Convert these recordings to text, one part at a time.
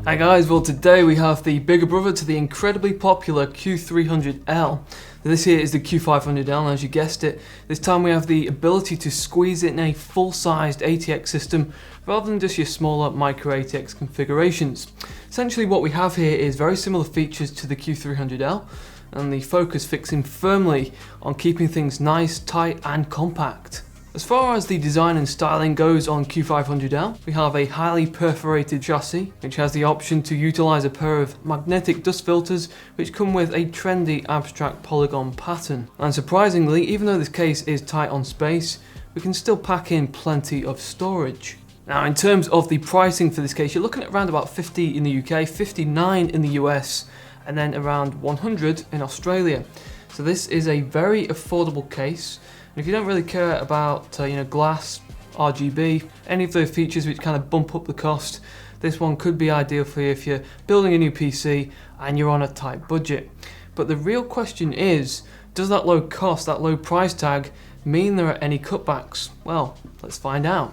Hi guys, well today we have the bigger brother to the incredibly popular Q300L. This here is the Q500L, and as you guessed it, this time we have the ability to squeeze it in a full-sized ATX system rather than just your smaller micro ATX configurations. Essentially what we have here is very similar features to the Q300L, and the focus fixing firmly on keeping things nice, tight and compact. As far as the design and styling goes on Q500L, we have a highly perforated chassis which has the option to utilize a pair of magnetic dust filters which come with a trendy abstract polygon pattern. And surprisingly, even though this case is tight on space, we can still pack in plenty of storage. Now in terms of the pricing for this case, you're looking at around about 50 in the UK, 59 in the US, and then around 100 in Australia. So this is a very affordable case. And if you don't really care about glass, RGB, any of those features which kind of bump up the cost, this one could be ideal for you if you're building a new PC and you're on a tight budget. But the real question is, does that low cost, that low price tag, mean there are any cutbacks? Well, let's find out.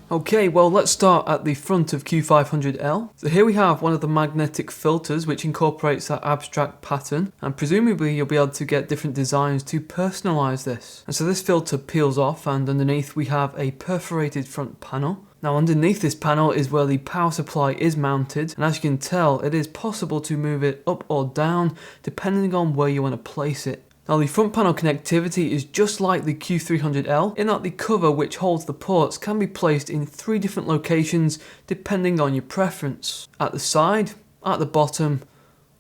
Okay, well let's start at the front of Q500L. So here we have one of the magnetic filters which incorporates that abstract pattern, and presumably you'll be able to get different designs to personalize this. And so this filter peels off, and underneath we have a perforated front panel. Now underneath this panel is where the power supply is mounted, and as you can tell it is possible to move it up or down depending on where you want to place it. Now the front panel connectivity is just like the Q300L in that the cover which holds the ports can be placed in 3 different locations depending on your preference. At the side, at the bottom,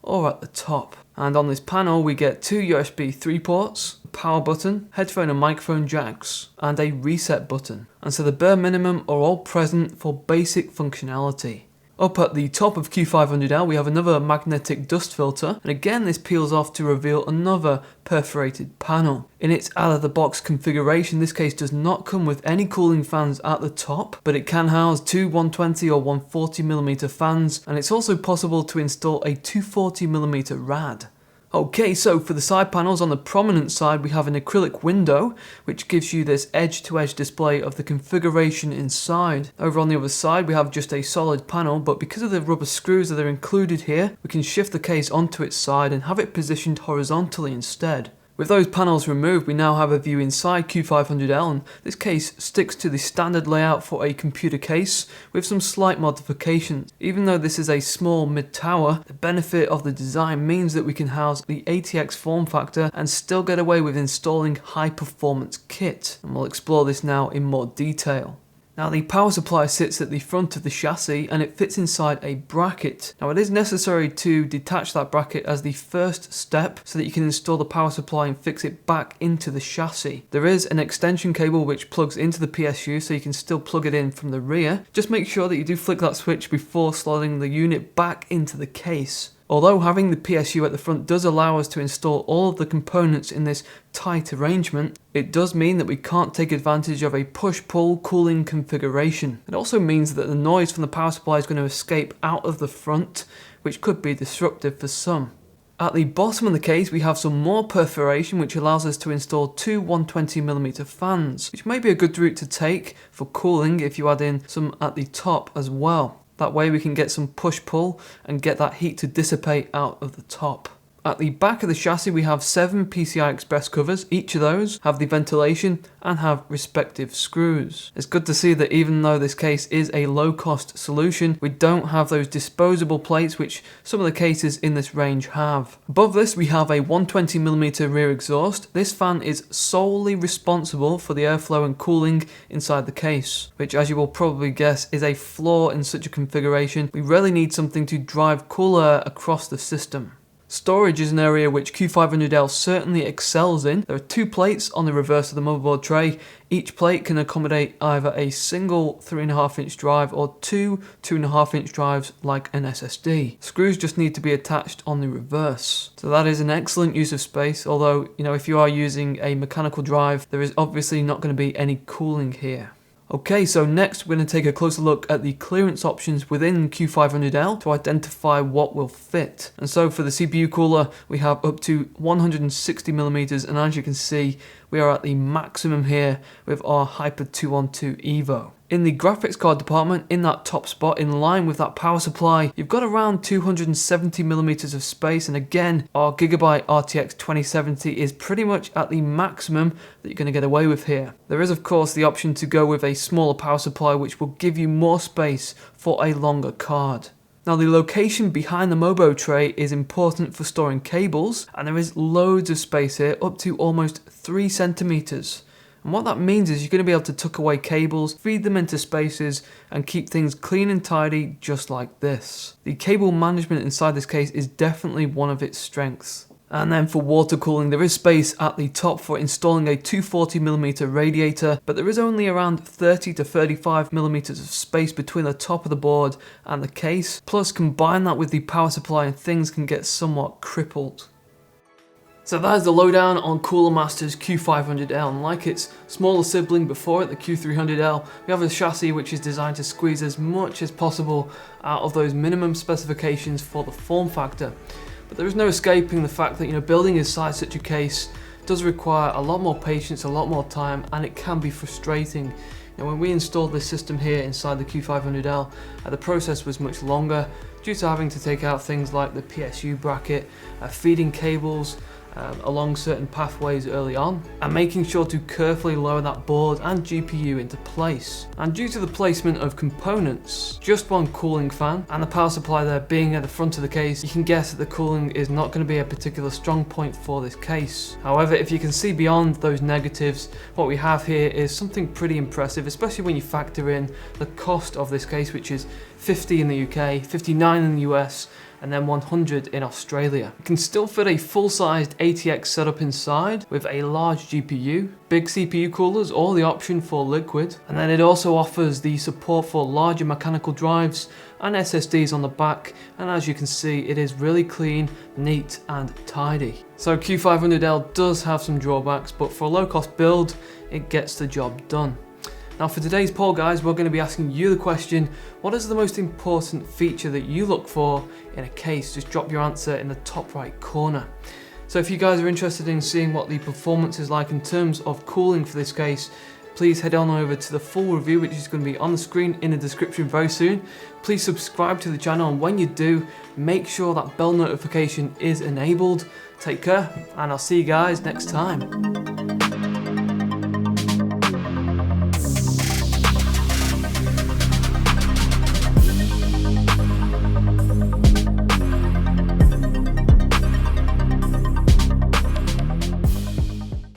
or at the top. And on this panel we get 2 USB 3 ports, a power button, headphone and microphone jacks, and a reset button. And so the bare minimum are all present for basic functionality. Up at the top of Q500L we have another magnetic dust filter, and again this peels off to reveal another perforated panel. In its out-of-the-box configuration, this case does not come with any cooling fans at the top, but it can house 2 120 or 140mm fans, and it's also possible to install a 240mm rad. Okay, so for the side panels, on the prominent side we have an acrylic window which gives you this edge-to-edge display of the configuration inside. Over on the other side we have just a solid panel, but because of the rubber screws that are included here, we can shift the case onto its side and have it positioned horizontally instead. With those panels removed, we now have a view inside Q500L, and this case sticks to the standard layout for a computer case with some slight modifications. Even though this is a small mid-tower, the benefit of the design means that we can house the ATX form factor and still get away with installing high-performance kit. And we'll explore this now in more detail. Now the power supply sits at the front of the chassis and it fits inside a bracket. Now it is necessary to detach that bracket as the first step so that you can install the power supply and fix it back into the chassis. There is an extension cable which plugs into the PSU, so you can still plug it in from the rear. Just make sure that you do flick that switch before slotting the unit back into the case. Although having the PSU at the front does allow us to install all of the components in this tight arrangement, it does mean that we can't take advantage of a push-pull cooling configuration. It also means that the noise from the power supply is going to escape out of the front, which could be disruptive for some. At the bottom of the case we have some more perforation which allows us to install 2 120mm fans, which may be a good route to take for cooling if you add in some at the top as well. That way we can get some push-pull and get that heat to dissipate out of the top. At the back of the chassis we have 7 PCI Express covers. Each of those have the ventilation and have respective screws. It's good to see that even though this case is a low-cost solution, we don't have those disposable plates which some of the cases in this range have. Above this we have a 120mm rear exhaust. This fan is solely responsible for the airflow and cooling inside the case, which, as you will probably guess, is a flaw in such a configuration. We really need something to drive cool air across the system. Storage is an area which Q500L certainly excels in. There are 2 plates on the reverse of the motherboard tray. Each plate can accommodate either a single 3.5-inch drive or 2 2.5-inch drives like an SSD. Screws just need to be attached on the reverse. So that is an excellent use of space, although if you are using a mechanical drive, there is obviously not going to be any cooling here. Okay, so next we're going to take a closer look at the clearance options within Q500L to identify what will fit. And so for the CPU cooler, we have up to 160mm, and as you can see, we are at the maximum here with our Hyper 212 Evo. In the graphics card department, in that top spot, in line with that power supply, you've got around 270mm of space, and again, our Gigabyte RTX 2070 is pretty much at the maximum that you're going to get away with here. There is of course the option to go with a smaller power supply, which will give you more space for a longer card. Now, the location behind the Mobo tray is important for storing cables, and there is loads of space here, up to almost 3 centimeters. And what that means is you're going to be able to tuck away cables, feed them into spaces, and keep things clean and tidy just like this. The cable management inside this case is definitely one of its strengths. And then for water cooling, there is space at the top for installing a 240mm radiator, but there is only around 30 to 35mm of space between the top of the board and the case. Plus, combine that with the power supply and things can get somewhat crippled. So that is the lowdown on Cooler Master's Q500L, and like its smaller sibling before it, the Q300L, we have a chassis which is designed to squeeze as much as possible out of those minimum specifications for the form factor. But there is no escaping the fact that building inside such a case does require a lot more patience, a lot more time, and it can be frustrating. When we installed this system here inside the Q500L, the process was much longer due to having to take out things like the PSU bracket, feeding cables along certain pathways early on, and making sure to carefully lower that board and GPU into place. And due to the placement of components, just one cooling fan and the power supply there being at the front of the case, you can guess that the cooling is not going to be a particular strong point for this case. However, if you can see beyond those negatives, what we have here is something pretty impressive, especially when you factor in the cost of this case, which is $50 in the UK, $59 in the US, and then $100 in Australia. You can still fit a full-sized ATX setup inside with a large GPU, big CPU coolers, or the option for liquid, and then it also offers the support for larger mechanical drives and SSDs on the back, and as you can see, it is really clean, neat, and tidy. So Q500L does have some drawbacks, but for a low-cost build, it gets the job done. Now for today's poll, guys, we're going to be asking you the question, what is the most important feature that you look for in a case? Just drop your answer in the top right corner. So if you guys are interested in seeing what the performance is like in terms of cooling for this case, please head on over to the full review, which is going to be on the screen in the description very soon. Please subscribe to the channel, and when you do, make sure that bell notification is enabled. Take care, and I'll see you guys next time.